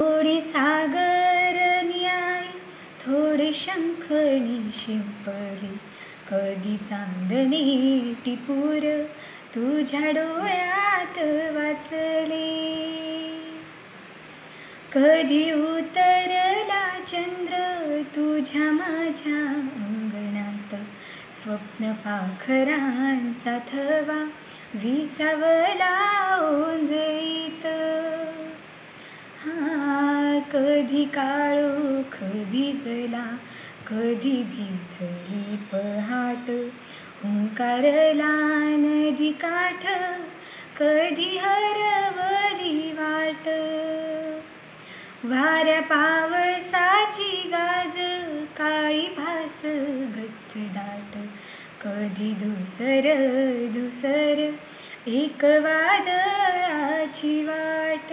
थोडी सागर न्याय, थोडे शंखणी शिंपले, कधी चांदणे टिपूर तुझ्या डोळ्यात वाचले. कधी उतरला चंद्र तुझ्या माझ्या अंगणात, स्वप्न पाखरांचा थवा विसावला ओंजळीत. कधी काळोख भिजला, कधी भिजली पहाट, हुंकारला नदी काठ, कधी हरवली वाट. वाऱ्या पावसाची गाज, काळी भास गच्च दाट, कधी धुसर धुसर एक वादळाची वाट.